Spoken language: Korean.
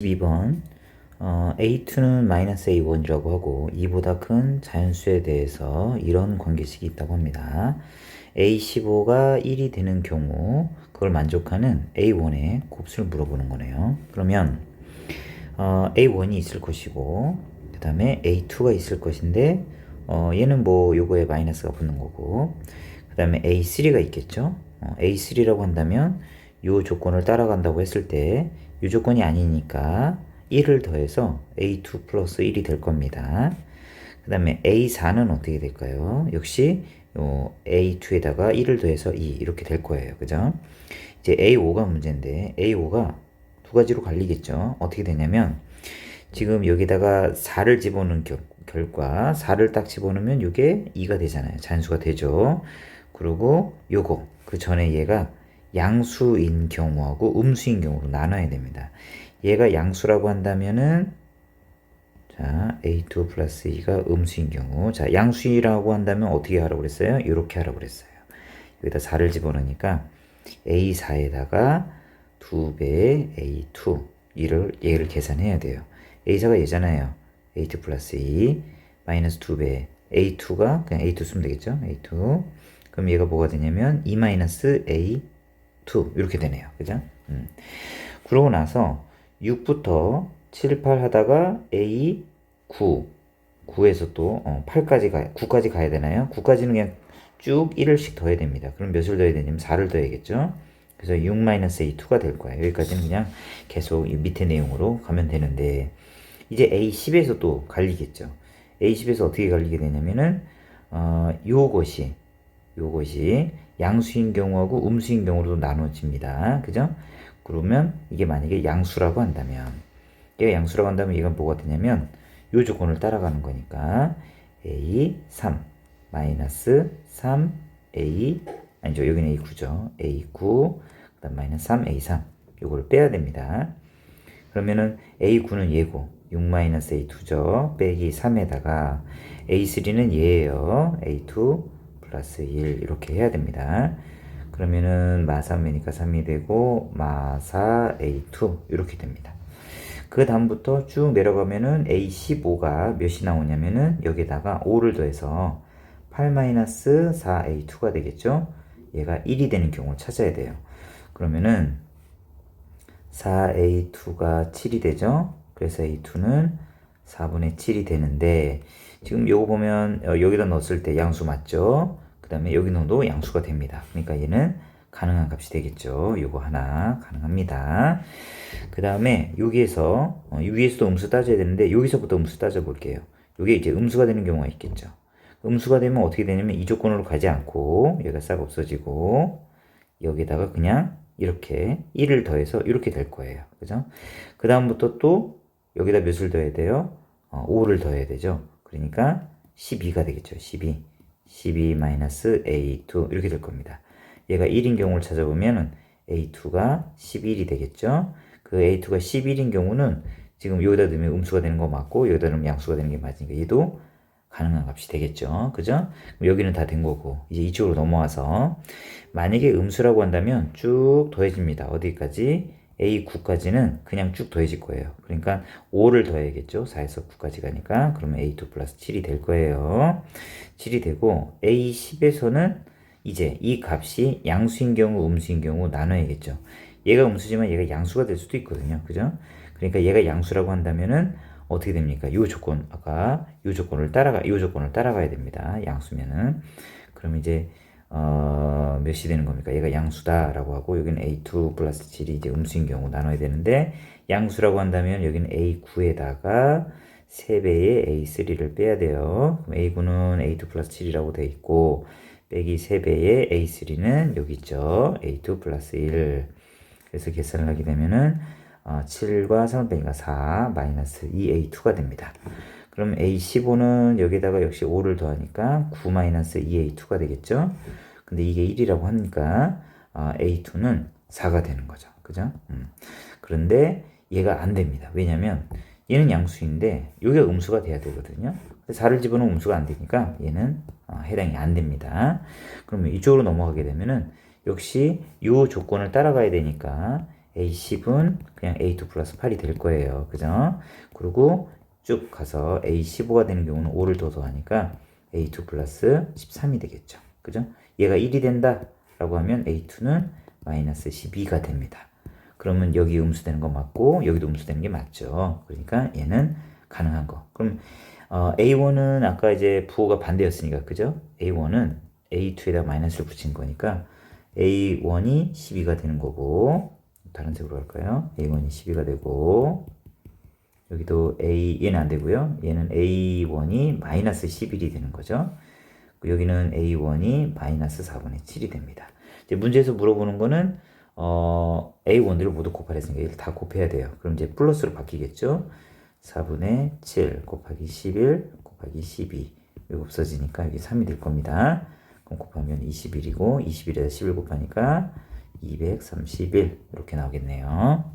2번 A2는 마이너스 A1이라고 하고 2보다 큰 자연수에 대해서 이런 관계식이 있다고 합니다. A15가 1이 되는 경우 그걸 만족하는 A1의 곱수를 물어보는 거네요. 그러면 A1이 있을 것이고 그 다음에 A2가 있을 것인데 얘는 뭐 요거에 마이너스가 붙는 거고 그 다음에 A3가 있겠죠. A3라고 한다면 요 조건을 따라간다고 했을 때 이 조건이 아니니까 1을 더해서 A2 플러스 1이 될 겁니다. 그 다음에 A4는 어떻게 될까요? 역시 A2에다가 1을 더해서 2 이렇게 될 거예요. 그죠? 이제 A5가 문제인데 A5가 두 가지로 갈리겠죠. 어떻게 되냐면 지금 여기다가 4를 집어넣은 결과 4를 딱 집어넣으면 이게 2가 되잖아요. 잔수가 되죠. 그리고 요거 그 전에 얘가 양수인 경우하고 음수인 경우로 나눠야 됩니다. 얘가 양수라고 한다면은 자 A2 플러스 2가 음수인 경우 자 양수라고 한다면 어떻게 하라고 그랬어요? 이렇게 하라고 그랬어요. 여기다 4를 집어넣으니까 A4에다가 2배의 A2 얘를 계산해야 돼요. A4가 얘잖아요. A2 플러스 2 마이너스 2배 A2가 그냥 A2 쓰면 되겠죠. A2 그럼 얘가 뭐가 되냐면 2 마이너스 A2 이렇게 되네요. 그죠? 그러고 나서 6부터 7, 8 하다가 A 9에서 또 9까지 가야 되나요? 9까지는 그냥 쭉 1을씩 더해야 됩니다. 그럼 몇을 더해야 되냐면 4를 더해야겠죠? 그래서 6-A2가 될 거예요. 여기까지는 그냥 계속 이 밑에 내용으로 가면 되는데 이제 A10에서 또 갈리겠죠. A10에서 어떻게 갈리게 되냐면은 요것이 양수인 경우하고 음수인 경우로 나눠집니다. 그죠? 그러면 이게 만약에 양수라고 한다면 얘가 뭐가 되냐면 요 조건을 따라가는 거니까 A3 마이너스 3A 아니죠. 여기는 A9죠. A9 그다음 마이너스 3A3 요거를 빼야 됩니다. 그러면은 A9는 얘고 6-A2죠. 빼기 3에다가 A3는 얘예요. A2 플러스 1 이렇게 해야 됩니다. 그러면은 마3이니까 3이 되고 마4 A2 이렇게 됩니다. 그 다음부터 쭉 내려가면은 A15가 몇이 나오냐면은 여기다가 5를 더해서 8-4A2가 되겠죠. 얘가 1이 되는 경우를 찾아야 돼요. 그러면은 4A2가 7이 되죠. 그래서 A2는 4분의 7이 되는데 지금 요거 보면 여기다 넣었을 때 양수 맞죠? 그 다음에 여기 넣어도 양수가 됩니다. 그러니까 얘는 가능한 값이 되겠죠. 요거 하나 가능합니다. 그 다음에 여기에서 위에서도 음수 따져야 되는데 여기서부터 음수 따져 볼게요. 요게 이제 음수가 되는 경우가 있겠죠. 음수가 되면 어떻게 되냐면 이 조건으로 가지 않고 얘가 싹 없어지고 여기다가 그냥 이렇게 1을 더해서 이렇게 될 거예요. 그죠? 그 다음부터 또 여기다 몇을 더해야 돼요? 5를 더해야 되죠. 그러니까 12가 되겠죠. 12-A2 이렇게 될 겁니다. 얘가 1인 경우를 찾아보면 A2가 11이 되겠죠. 그 A2가 11인 경우는 지금 여기다 넣으면 음수가 되는 거 맞고 여기다 넣으면 양수가 되는 게 맞으니까 얘도 가능한 값이 되겠죠. 그죠? 여기는 다 된 거고 이제 이쪽으로 넘어와서 만약에 음수라고 한다면 쭉 더해집니다. 어디까지? A9까지는 그냥 쭉 더해질 거예요. 그러니까 5를 더해야겠죠. 4에서 9까지 가니까 그러면 A2 플러스 7이 될 거예요. 7이 되고 A10에서는 이제 이 값이 양수인 경우 음수인 경우 나눠야겠죠. 얘가 음수지만 얘가 양수가 될 수도 있거든요. 그죠? 그러니까 얘가 양수라고 한다면은 어떻게 됩니까? 요 조건을 따라가야 됩니다. 양수면은. 그럼 이제 몇이 되는 겁니까? 얘가 양수다라고 하고 여기는 A2 플러스 7이 이제 음수인 경우 나눠야 되는데 양수라고 한다면 여기는 A9에다가 3배의 A3를 빼야 돼요. 그럼 A9는 A2 플러스 7이라고 되어 있고 빼기 3배의 A3는 여기 있죠. A2 플러스 1. 그래서 계산을 하게 되면은 7과 3을 빼니까 4 마이너스 2A2가 됩니다. 그럼 A15는 여기다가 역시 5를 더하니까 9 마이너스 2A2가 되겠죠. 근데 이게 1이라고 하니까 A2는 4가 되는 거죠. 그죠? 그런데 얘가 안 됩니다. 왜냐면 얘는 양수인데 여기가 음수가 돼야 되거든요. 4를 집어넣으면 음수가 안 되니까 얘는 해당이 안 됩니다. 그러면 이쪽으로 넘어가게 되면은 역시 이 조건을 따라가야 되니까 A10은 그냥 A2 플러스 8이 될 거예요. 그죠? 그리고 쭉 가서 A15가 되는 경우는 5를 더 더하니까 A2 플러스 13이 되겠죠. 그죠? 얘가 1이 된다 라고 하면 A2는 마이너스 12가 됩니다. 그러면 여기 음수되는 거 맞고 여기도 음수되는 게 맞죠. 그러니까 얘는 가능한 거. 그럼 A1은 아까 이제 부호가 반대였으니까 그죠? A1은 A2에다 마이너스를 붙인 거니까 A1이 12가 되는 거고 다른 색으로 할까요? A1이 12가 되고 여기도 얘는 안 되고요. 얘는 A1이 마이너스 11이 되는 거죠. 여기는 A1이 마이너스 4분의 7이 됩니다. 이제 문제에서 물어보는 거는 A1들을 모두 곱하랬으니까 이걸 다 곱해야 돼요. 그럼 이제 플러스로 바뀌겠죠. 4분의 7 곱하기 11 곱하기 12 여기 없어지니까 여기 3이 될 겁니다. 그럼 곱하면 21이고 21에다 11 곱하니까 231 이렇게 나오겠네요.